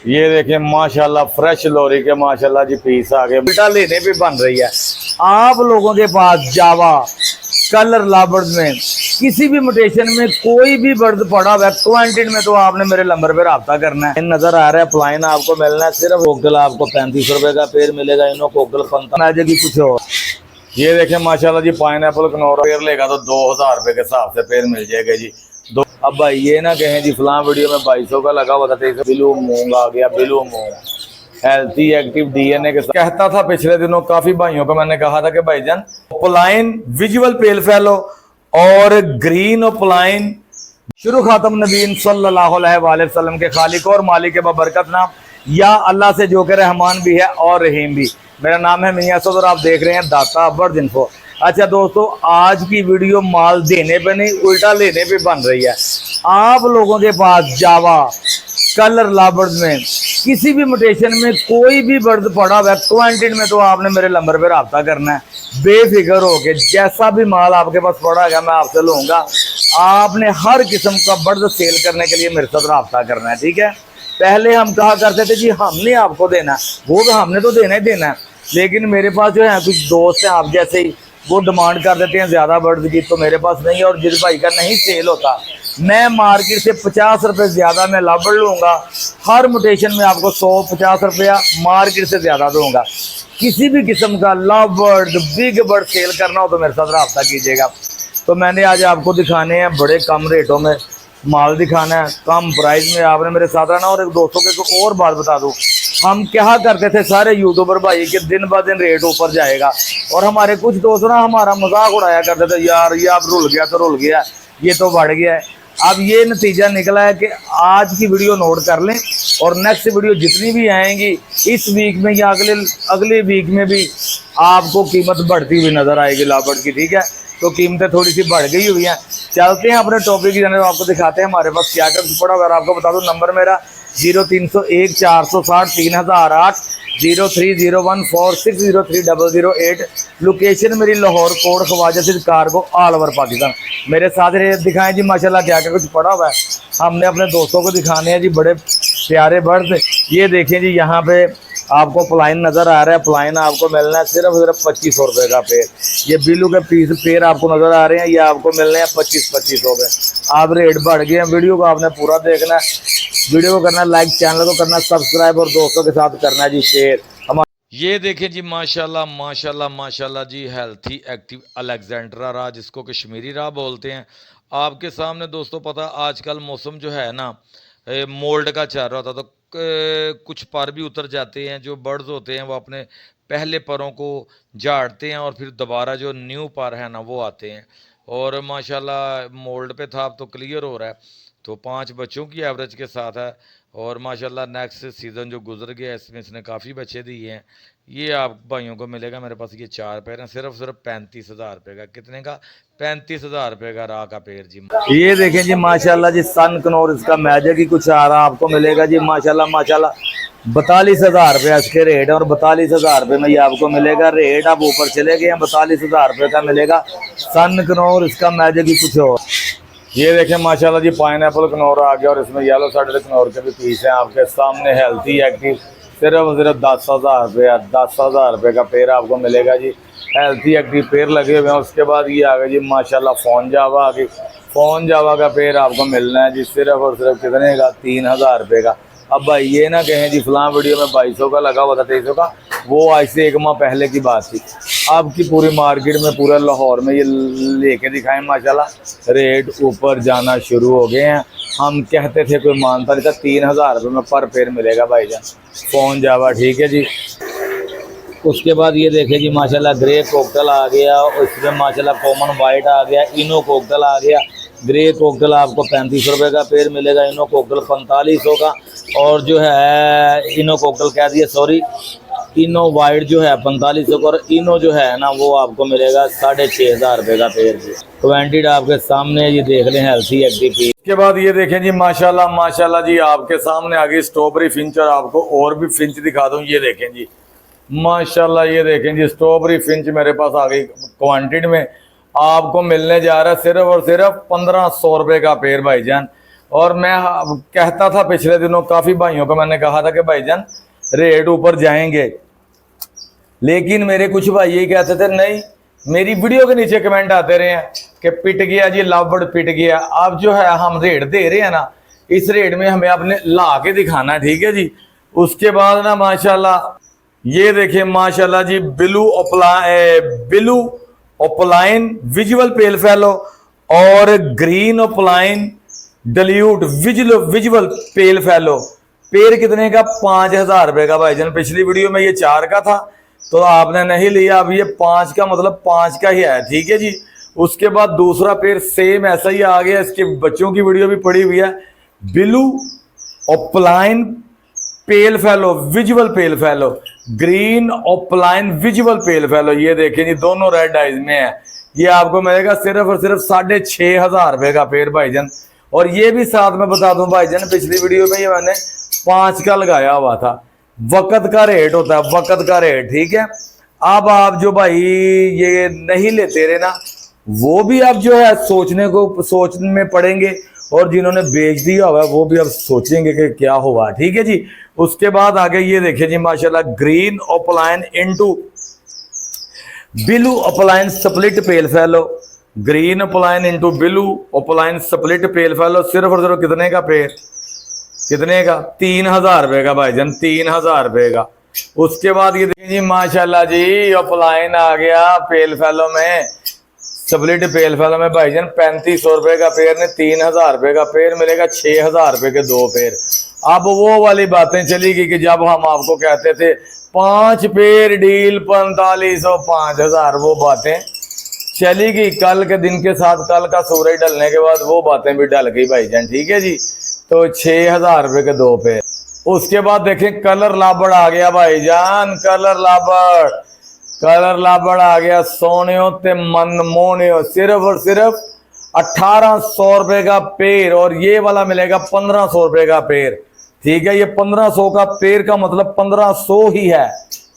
ये देखें माशाल्लाह फ्रेश लोरी के माशाल्लाह जी पीस आ गए, बेटा लेने पे बन रही है। आप लोगों के पास जावा कलर लाबर्ड में किसी भी म्यूटेशन में कोई भी बर्ड पड़ा हुआ है क्वांटिटी में, तो आपने मेरे नंबर पे रब्ता करना है। नजर आ रहा है प्लाइन आपको मिलना है सिर्फ कोकल आपको 35 रुपए का पेड़ मिलेगा, इनो कोकल 15 की कुछ और। ये देखें माशाल्लाह जी पाइन एप्पल कनौरा पेड़ लेगा तो 2000 रुपए के हिसाब से पेड़ मिल जाएगा जी। अब भाई ये ना कहें जी फलां वीडियो में 2200 का लगा हुआ था, तो बिलू मूंग आ गया, बिलू मूंग हेल्थी एक्टिव डीएनए के साथ। कहता था पिछले दिनों काफी भाइयों को मैंने कहा था कि भाईजान ओपलाइन विजुअल पेल फैलो और ग्रीन ओपलाइन शुरू खातम नबीन सल्लल्लाहु अलैहि वसल्लम के खालिक और मालिक बबरकत नाम, या अल्लाह से जो कि रहमान भी है और रहीम भी। मेरा नाम है मियां असद और आप देख रहे हैं दाता बर्ड इन्फो। अच्छा दोस्तों, आज की वीडियो माल देने पे नहीं उल्टा लेने पे बन रही है। आप लोगों के पास जावा कलर लाबर्ड में किसी भी म्यूटेशन में कोई भी बर्ड पड़ा हुआ है क्वांटिटी में, तो आपने मेरे नंबर पे रब्ता करना है। बेफिक्र हो के जैसा भी माल आपके पास पड़ा है मैं आपसे लूँगा। आपने हर किस्म का बर्ड सेल करने के लिए मेरे साथ रब्ता करना है, ठीक है। पहले हम कहा करते थे जी हमने आपको देना, वो तो हमने तो देना ही देना है, लेकिन मेरे पास जो है कुछ दोस्त हैं आप जैसे ही, वो डिमांड कर देते हैं ज़्यादा बर्ड की, तो मेरे पास नहीं है। और जिस भाई का नहीं सेल होता मैं मार्केट से 50 रुपये ज़्यादा मैं लाबर्ड लूँगा। हर म्यूटेशन में आपको 150 रुपया मार्केट से ज़्यादा दूंगा। किसी भी किस्म का लाबर्ड बिग बर्ड सेल करना हो तो मेरे साथ रब्ता कीजिएगा। तो मैंने आज आपको दिखाने हैं बड़े कम रेटों में माल दिखाना है, कम प्राइस में आपने मेरे साथ रहना। और एक दोस्तों के और बात बता दूं, हम क्या करते थे सारे यूट्यूबर भाई कि दिन ब दिन रेट ऊपर जाएगा, और हमारे कुछ दोस्त ना हमारा मजाक उड़ाया करते थे, यार ये अब रुल गया तो रुल गया, ये तो बढ़ गया है। अब ये नतीजा निकला है कि आज की वीडियो नोट कर लें, और नेक्स्ट वीडियो जितनी भी आएंगी इस वीक में या अगले वीक में भी आपको कीमत बढ़ती हुई नजर आएगी लाबर्ड की, ठीक है। तो कीमतें थोड़ी सी बढ़ गई हुई हैं। चलते हैं अपने टॉपिक की जाने, आपको दिखाते हैं हमारे पास क्या क्या पड़ा हुआ है। आपको बता दूं नंबर मेरा 0301 460 3008 03014603 लोकेशन मेरी लाहौर कोट ख्वाजा सिद्ध कार्गो ऑल ओवर पाकिस्तान। मेरे साथ दिखाएं जी माशाल्लाह क्या क्या कुछ पड़ा हुआ है। हमने अपने दोस्तों को दिखाने हैं जी बड़े प्यारे बर्ड। ये देखें जी यहाँ पे आपको प्लाइन नज़र आ रहा है, प्लाइन आपको मिलना है सिर्फ 2500 रुपये का पेड़। ये बिलू के पीस पेड़ आपको नज़र आ रहे हैं, ये आपको मिलने हैं 2500 में। आप रेट बढ़ गए हैं। वीडियो को आपने पूरा देखना है, वीडियो को करना लाइक, चैनल को करना सब्सक्राइब और दोस्तों के साथ करना है जी शेयर। ये देखें जी माशाल्लाह माशाल्लाह माशाल्लाह जी हेल्थी एक्टिव अलेक्जेंड्रा राह, जिसको कश्मीरी राह बोलते हैं। आपके सामने दोस्तों पता आजकल मौसम जो है ना मोल्ड का चल रहा था, तो कुछ पर भी उतर जाते हैं। जो बर्ड्स होते हैं वो अपने पहले परों को झाड़ते हैं और फिर दोबारा जो न्यू पर है ना वो आते हैं। और माशाल्लाह मोल्ड पे था, अब तो क्लियर हो रहा है। तो 5 बच्चों की एवरेज के साथ है, और माशाल्लाह नेक्स्ट सीज़न जो गुजर गया इसमें इसने काफ़ी बच्चे दिए हैं। ये आप भाइयों को मिलेगा मेरे पास ये 4 पेड़ हैं, सिर्फ 35,000 रुपये का। कितने का? 35,000 रुपये का राह का पेड़ जी। ये देखें जी माशाल्लाह जी सन कनौर इसका मैजिक ही कुछ आ रहा आपको मिलेगा जी माशाल्लाह माशाल्लाह। 42,000 रुपये इसके रेट है, और 42,000 रुपये में ये आपको मिलेगा। रेट आप ऊपर चले गए हैं, 42,000 रुपये का मिलेगा सन कनौर, इसका मैजिक ही कुछ और। ये देखें माशाल्लाह जी पाइन एप्पल कनौर आ गया, और इसमें येलो साइड कनौर के भी पीस हैं आपके सामने। हेल्थी एक्टिव सिर्फ 10,000 रुपये, 10,000 रुपये का पेड़ आपको मिलेगा जी। हेल्थी एक्टिव पेड़ लगे हुए हैं। उसके बाद ये आ गया जी माशाल्लाह फोन जावा आ गई। फोन जावा का पेड़ आपको मिलना है जी सिर्फ और सिर्फ कितने का? 3,000 रुपये का। अब भाई ये ना कहें जी फलां वीडियो में 2200 का लगा हुआ था, 2300 का, वो आज से 1 माह पहले की बात थी। अब की पूरी मार्केट में पूरा लाहौर में ये लेके दिखाएं माशाल्लाह रेट ऊपर जाना शुरू हो गए हैं। हम कहते थे कोई मानता नहीं था, 3,000 रुपये में पर पेड़ मिलेगा भाईजान फोन जावा, ठीक है जी। उसके बाद ये देखें जी माशाल्लाह ग्रे कोकटल आ गया, उसमें माशाल्लाह कॉमन वाइट आ गया, इनो कोकटल आ गया। ग्रे कोकटल आपको 35 रुपये का पेड़ मिलेगा, इनो कोकटल 4500 का, और जो है इनो कोकटल कह दिया सॉरी, इनो वाइट जो है 4500 का, और इनो जो है ना वो आपको मिलेगा 6,500 रुपये का पेड़ जी। क्वांटिटी आपके सामने ये देख लें हेल्थी एक्टिव। इसके बाद ये देखें जी माशाल्लाह माशाल्लाह जी आपके सामने आ गई स्ट्रॉबेरी फिंच, और आपको और भी फिंच दिखा दूँ। ये देखें जी माशाल्लाह, ये देखें जी स्ट्रॉबेरी फिंच मेरे पास आ गई क्वांटिटी में। आपको मिलने जा रहा है सिर्फ और सिर्फ 1,500 रुपये का पेड़ भाईजान। और मैं कहता था पिछले दिनों काफ़ी भाइयों को मैंने कहा था कि भाईजान रेट ऊपर जाएंगे, लेकिन मेरे कुछ भाई ये कहते थे नहीं, मेरी वीडियो के नीचे कमेंट आते रहे हैं कि पिट गया जी, लवबर्ड पिट गया। अब जो है हम रेट दे रहे हैं ना, इस रेट में हमें अपने ला के दिखाना है, ठीक है जी। उसके बाद ना माशाल्लाह ये देखिए माशाल्लाह जी, ब्लू ओपलाइन विजुअल पेल फैलो और ग्रीन ओपलाइन डल्यूट विजुअल पेल फैलो। पेड़ कितने का? 5,000 रुपए का भाईजान। पिछली वीडियो में ये 4 का था तो आपने नहीं लिया, अब ये 5 का मतलब 5 का ही है, ठीक है जी। उसके बाद दूसरा पेड़ सेम ऐसा ही आ गया, इसके बच्चों की वीडियो भी पड़ी हुई है। ब्लू ओपलाइन पेल फैलो विजुअल पेल फैलो, ग्रीन ओपलाइन विजुअल पेल फैलो। ये देखें जी, दोनों रेड आइज में है। ये आपको मिलेगा सिर्फ और सिर्फ 6,500 रुपए का पेड़ भाईजान। और ये भी साथ में बता दूं भाईजान, पिछली वीडियो में ये मैंने 5 का लगाया हुआ था। वक्त का रेट होता है, वक्त का रेट, ठीक है। अब आप जो भाई ये नहीं लेते रहे ना, वो भी अब जो है सोचने में पड़ेंगे, और जिन्होंने बेच दिया हुआ है वो भी अब सोचेंगे कि क्या हुआ, ठीक है जी। उसके बाद आगे ये देखिए जी माशाल्लाह, green opaline into blue opaline split pale fallow, green opaline into blue opaline split pale fallow. सिर्फ और सिर्फ कितने का पेड़? कितने का? 3,000 रुपए का भाईजान, 3,000 रुपए का। उसके बाद ये देखिए जी माशाल्लाह जी, ओपलाइन आ गया पेल फैलो में, स्प्लिट पेल फैलो में भाईजान 3,500 रुपए का पेड़ ने 3,000 रुपए का पेड़ मिलेगा, 6,000 रुपए के 2 पेड़। अब वो वाली बातें चली गई कि जब हम आपको कहते थे 5 पेड़ डील 4,500 5,000, वो बातें चली गई। कल के दिन के साथ, कल का सूरज ढलने के बाद वो बातें भी ढल गई भाईजान, ठीक है जी। तो 6,000 रुपए के 2 पेड़। उसके बाद देखें कलर लाबड़ आ गया भाईजान, कलर लाबड़ आ गया, सोनियो ते मन मोनियो, सिर्फ और सिर्फ 1,800 रुपए का पेड़। और ये वाला मिलेगा 1,500 रुपए का पेड़, ठीक है। ये 1,500 का पेड़ का मतलब 1,500 ही है,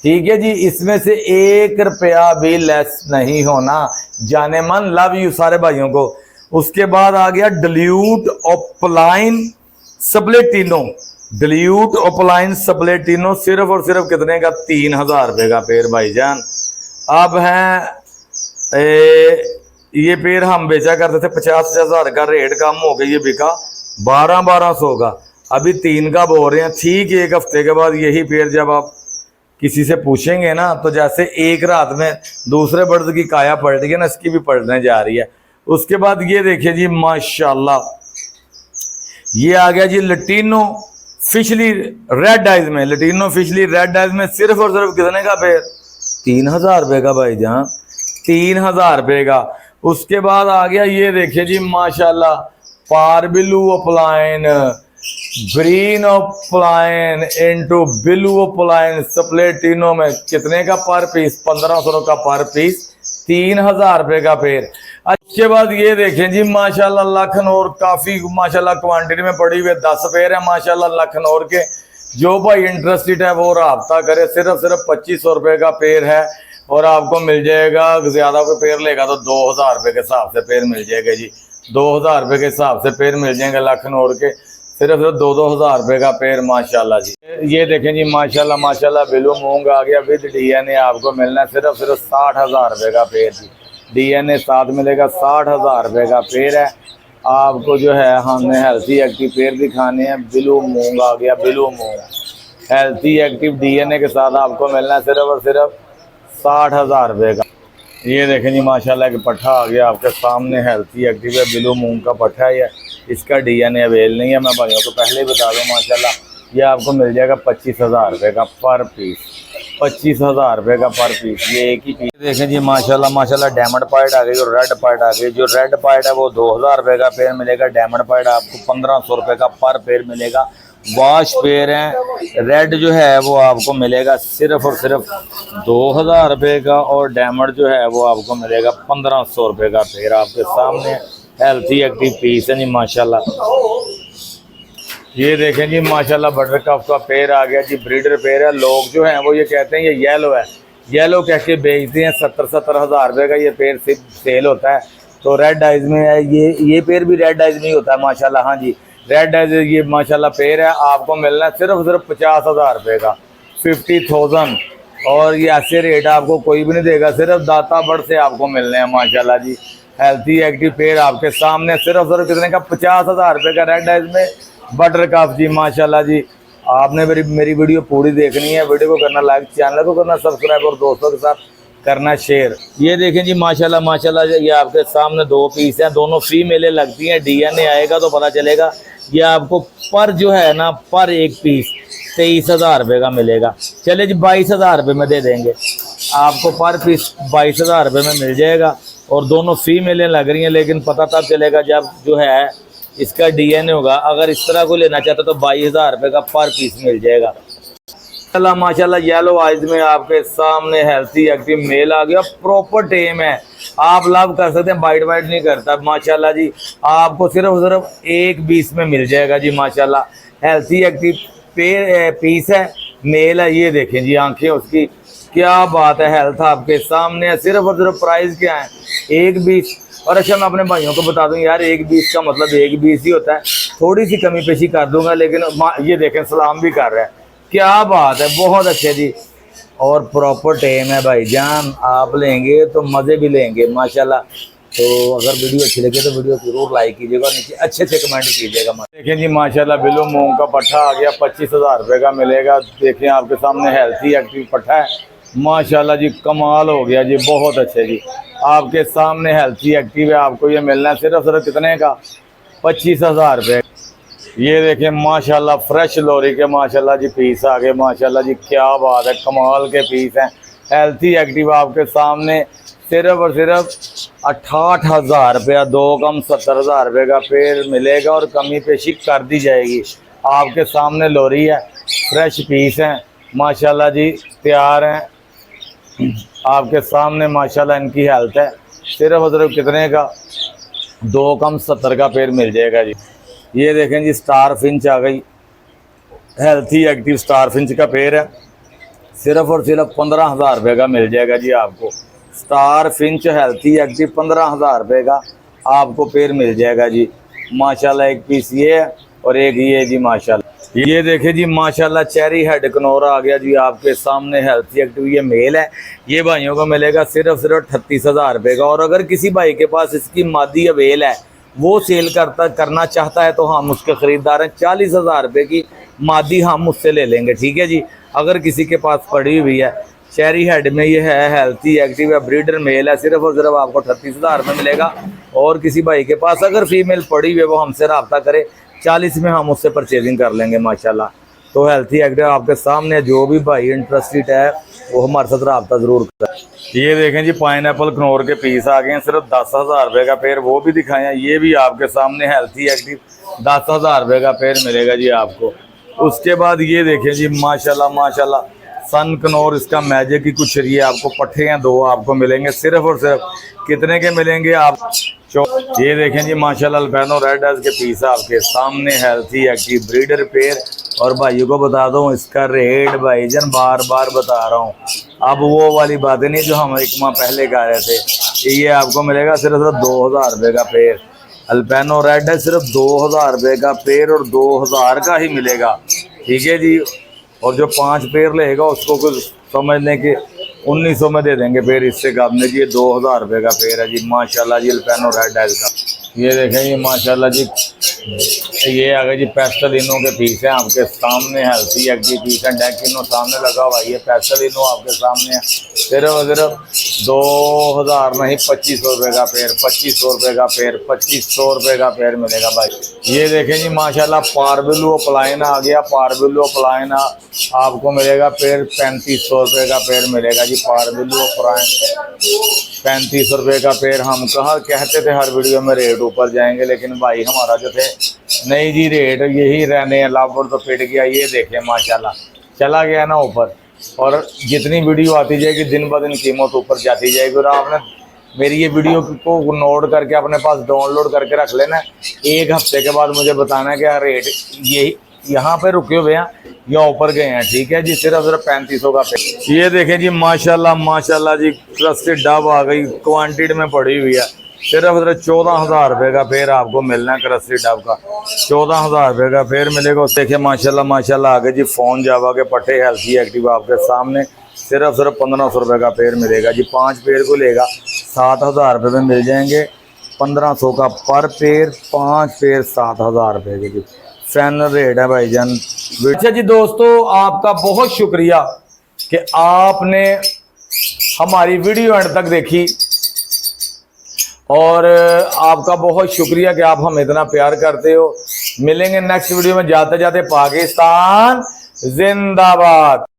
ठीक है जी। इसमें से 1 रुपया भी लेस नहीं होना। जाने मन, लव यू सारे भाइयों को। उसके बाद आ गया डल्यूट ओपलाइन स्प्लेटिनो, डल्यूट ओपलाइन स्प्लेटिनो, सिर्फ और सिर्फ कितने का? 3,000 रुपए का पेड़ भाईजान। अब है ये पेड़ हम बेचा करते थे 50,000 का, रेट कम हो गया, ये बिका 1,200 का, अभी 3 का बोल रहे हैं। ठीक 1 हफ्ते के बाद यही पेड़ जब आप किसी से पूछेंगे ना, तो जैसे एक रात में दूसरे बर्ड की काया पलट गई ना, इसकी भी पलटने जा रही है। उसके बाद ये देखिए जी माशाल्लाह, ये आ गया जी लटीनो फिशली रेड आइज में, लटीनो फिशली रेड आइज में सिर्फ और सिर्फ कितने का पेड़? 3,000 रुपए का भाईजान, 3,000 रुपए का। उसके बाद आ गया ये देखिए जी माशाल्लाह, पारबिलू opaline green opaline into blue opaline स्प्लेटिनो में कितने का पर पीस? 1,500 का पर पीस, 3,000 रुपए का पेड़। उसके बाद ये देखें जी माशाल्लाह लखनौर, काफी माशाल्लाह क्वांटिटी में पड़ी हुई 10 पेड़ है माशाल्लाह लखनौर के। जो भाई इंटरेस्टेड है वो राब्ता करे। सिर्फ 2,500 रुपए का पेड़ है और आपको मिल जाएगा। ज्यादा कोई पेड़ लेगा तो 2,000 रुपए के हिसाब से पेड़ मिल जाएगा जी, 2,000 रुपए के हिसाब से पेड़ मिल जाएंगे लखनौर के। सिर्फ 2,000 रुपए का पेड़ माशाल्लाह जी। ये देखें जी माशाल्लाह माशाल्लाह ब्लू मूंग आ गया विद DNA, आपको मिलना है सिर्फ 60,000 रुपए का पेड़ जी। DNA साथ मिलेगा, 60,000 रुपए का पेड़ है। आपको जो है हमने हेल्थी एक्टिव पेड़ दिखाने हैं। ब्लू मूंग आ गया, ब्लू मूंग हेल्थी एक्टिव DNA के साथ आपको मिलना है सिर्फ और सिर्फ 60,000 रुपए का। ये देखें जी माशाल्लाह कि पट्ठा आ गया आपके सामने, हेल्थी एक्टिव है, ब्लू मूंग का पट्ठा है। इसका DNA अवेल नहीं है, मैं भाइयों को पहले ही बता दूं माशाल्लाह। ये आपको मिल जाएगा 25,000 रुपए का पर पीस, 25,000 रुपए का पर पीस। ये एक ही पीस देखें जी माशाल्लाह माशाल्लाह। डायमंड पाइड आ गई और रेड पाइड आ गई। जो रेड पाइड है वो 2,000 रुपए का पेड़ मिलेगा, डायमंड पाइड आपको 1,500 रुपए का पर पेड़ मिलेगा। वॉश पेड़ है, रेड जो है वो आपको मिलेगा सिर्फ और सिर्फ 2,000 रुपए का, और डायमंड जो है वो आपको मिलेगा 1,500 रुपए का पेड़। आपके सामने हेल्थी एक्टिव पीस है जी माशाल्लाह। ये देखें जी माशाल्लाह बटर कप का पेड़ आ गया जी, ब्रीडर पेड़ है। लोग जो हैं वो ये कहते हैं ये येलो है, येलो कह के बेचते हैं। 70,000 रुपए का ये पेड़ सिर्फ सेल होता है। तो रेड आइज में है, ये पेड़ भी रेड आइज में ही होता है माशाल्लाह। हाँ जी, रेड एज ये माशाल्लाह पेड़ है, आपको मिलना है सिर्फ 50,000 रुपये का, 50,000। और ये ऐसे रेट आपको कोई भी नहीं देगा, सिर्फ दाता बड़ से आपको मिलने हैं माशाल्लाह जी। हेल्थी एक्टिव पेड़ आपके सामने सिर्फ कितने का, 50,000 रुपये का रेड एज में बटर कप जी माशाल्लाह जी। आपने मेरी वीडियो पूरी देखनी है, वीडियो को करना लाइक, चैनल को करना सब्सक्राइब और दोस्तों के साथ करना शेयर। ये देखें जी माशाल्लाह माशाल्लाह, ये आपके सामने 2 पीस हैं, दोनों फीमेलें लगती हैं। डीएनए आएगा तो पता चलेगा। ये आपको पर जो है ना, पर एक पीस 23,000 रुपये का मिलेगा। चले जी 22,000 रुपये में दे देंगे आपको, पर पीस 22,000 रुपये में मिल जाएगा। और दोनों फीमेलें लग रही हैं, लेकिन पता तब चलेगा जब जो है इसका डीएनए होगा। अगर इस तरह को लेना चाहते तो 22,000 रुपये का पर पीस मिल जाएगा। माशाल्लाह येलो आइज में आपके सामने हेल्थी एक्टिव मेल आ गया, प्रॉपर टेम है, आप लव कर सकते हैं, बाइट वाइट नहीं करता माशाल्लाह जी। आपको सिर्फ 1,20 में मिल जाएगा जी माशाल्लाह। हेल्थी एक्टिव पीस है, मेल है। ये देखें जी आंखें उसकी, क्या बात है, हेल्थ आपके सामने है। सिर्फ प्राइस क्या है, 1,20। और अच्छा मैं अपने भाइयों को बता दूं यार, 1,20 का मतलब 1,20 ही होता है, थोड़ी सी कमी पेशी कर दूंगा, लेकिन ये देखें सलाम भी कर रहा है, क्या बात है, बहुत अच्छे जी। और प्रॉपर टेम है भाईजान, आप लेंगे तो मज़े भी लेंगे माशाल्लाह। तो अगर वीडियो अच्छी लगे तो वीडियो जरूर लाइक कीजिएगा, नीचे अच्छे से कमेंट कीजिएगा। देखें जी माशाल्लाह बिलो मूंग का पट्ठा आ गया, 25,000 रुपये का मिलेगा। देखें आपके सामने हेल्थी एक्टिव पट्ठा है माशाल्लाह जी, कमाल हो गया जी, बहुत अच्छे जी। आपके सामने हेल्थी एक्टिव है, आपको ये मिलना है सिर्फ कितने का, 25,000 रुपये। ये देखें माशाल्लाह फ्रेश लोरी के माशाल्लाह जी पीस आ गए माशाल्लाह जी, क्या बात है, कमाल के पीस हैं। हेल्थी एक्टिव आपके सामने सिर्फ 68,000 रुपया, 2 कम 70,000 रुपये का पेड़ मिलेगा और कमी पेशी कर दी जाएगी। आपके सामने लोरी है, फ्रेश पीस हैं माशाल्लाह जी, तैयार हैं आपके सामने माशाल्लाह। इनकी हेल्थ है सिर्फ कितने का, 2 कम 70 का पेड़ मिल जाएगा जी। ये देखें जी स्टार फिंच आ गई, हेल्थी एक्टिव स्टार फिंच का पेड़ है, सिर्फ 15,000 रुपये का मिल जाएगा जी आपको। स्टार फिंच हेल्थी एक्टिव 15,000 रुपये का आपको पेड़ मिल जाएगा जी माशाल्लाह। एक पीस ये है और एक ये जी माशाल्लाह। ये देखे जी माशाल्लाह चेरी हेड कनौरा आ गया जी आपके सामने, हेल्थी एक्टिव ये मेल है। ये भाइयों को मिलेगा सिर्फ 38,000 रुपये का। और अगर किसी भाई के पास इसकी मादी अवेल है, वो सेल करना चाहता है, तो हम उसके ख़रीदार हैं, 40,000 रुपये की मादी हम उससे ले लेंगे, ठीक है जी। अगर किसी के पास पड़ी हुई है, चेरी हेड में ये है, हेल्थी एक्टिव है, ब्रीडर मेल है, सिर्फ आपको 38,000 रुपये मिलेगा। और किसी भाई के पास अगर फीमेल पड़ी हुई है, वो हमसे रब्ता करे, 40 में हम उससे परचेजिंग कर लेंगे माशाल्लाह। तो हेल्थी एक्टिव आपके सामने, जो भी भाई इंटरेस्टेड है वो हमारे साथ रब्ता ज़रूर करें। ये देखें जी पाइनएप्पल कनौर के पीस आ गए हैं, सिर्फ 10,000 रुपये का पेड़, वो भी दिखाए हैं। ये भी आपके सामने हेल्थी एक्टिव 10,000 रुपये का पेड़ मिलेगा जी आपको। उसके बाद ये देखें जी माशाल्लाह माशाल्लाह सन कनौर, इसका मैजिक की कुछ शरीय आपको पट्टे हैं 2 आपको मिलेंगे, सिर्फ कितने के मिलेंगे आप। ये देखें जी माशाल्लाह अल्बिनो रेड एज के पीस आपके सामने, हेल्थी एक्टिव ब्रीडर पेड़। और भाइयों को बता दूं इसका रेट भाईजान बार बार बता रहा हूँ, अब वो वाली बातें नहीं जो हम 1 माह पहले कह रहे थे। ये आपको मिलेगा सिर्फ 2,000 रुपये का पेड़, अल्बिनो रेड है, सिर्फ 2,000 रुपये का पेड़ और 2,000 का ही मिलेगा, ठीक है जी। और जो 5 पेड़ लेगा उसको कुछ समझने के 1900 में दे देंगे पेड़, इससे कम जी। ये 2,000 रुपये का पेड़ है जी माशाल्लाह जी, अल्बिनो रेड है इसका। ये देखें ये माशाल्लाह जी, ये आ गए जी पेस्टलिनो के पीस हैं आपके सामने, हेल्थी एक्टिव पीस है, डेकिनो सामने लगा हुआ, ये पेस्टलिनो आपके सामने है, सिर्फ 2,000 नहीं 2,500 रुपये का पेड़, 2,500 रुपये का पेड़, 2,500 रुपये का पेड़ मिलेगा भाई। ये देखें जी माशाल्लाह पारबिलो अपलाइन आ गया, पारबिलो अपलाइन आपको मिलेगा पेड़ 3,500 रुपये का पेड़ मिलेगा जी। पारबिलो अपलाइन 3,500 रुपये का पेड़। हम कहा कहते थे हर वीडियो में रेट ऊपर जाएंगे, लेकिन भाई हमारा जो थे नहीं जी, रेट यही रहने हैं, लाभर तो फिट गया। ये देखें माशाल्लाह चला गया ना ऊपर, और जितनी वीडियो आती जाएगी दिन ब दिन कीमत ऊपर जाती जाएगी। और आपने मेरी ये वीडियो को नोट करके अपने पास डाउनलोड करके रख लेना, 1 हफ्ते के बाद मुझे बताना है कि रेट यही यहाँ पे रुके हुए हैं या ऊपर गए हैं, ठीक है जी। सिर्फ 3,500 का पे। ये देखें जी माशाल्लाह माशाल्लाह जी, ट्रस्टेड डब आ गई, क्वांटिटी में पड़ी हुई है, सिर्फ 14,000 रुपये का पेड़ आपको मिलना है। क्रस्सी डब का 14,000 रुपये का पेड़ मिलेगा। उस देखिए माशाल्लाह माशाल्लाह आगे जी फोन जावा के पट्टे हेल्थी एक्टिव आपके सामने सिर्फ 1,500 रुपये का पेड़ मिलेगा जी। 5 पेड़ को लेगा 7,000 रुपये में मिल जाएंगे। 1,500 का पर पेड़, 5 पेड़ 7,000 रुपये के जी फाइनल रेट है भाईजान। अच्छा जी दोस्तों, आपका बहुत शुक्रिया कि आपने हमारी वीडियो एंड तक देखी और आपका बहुत शुक्रिया कि आप हमें इतना प्यार करते हो। मिलेंगे नेक्स्ट वीडियो में। जाते जाते पाकिस्तान जिंदाबाद।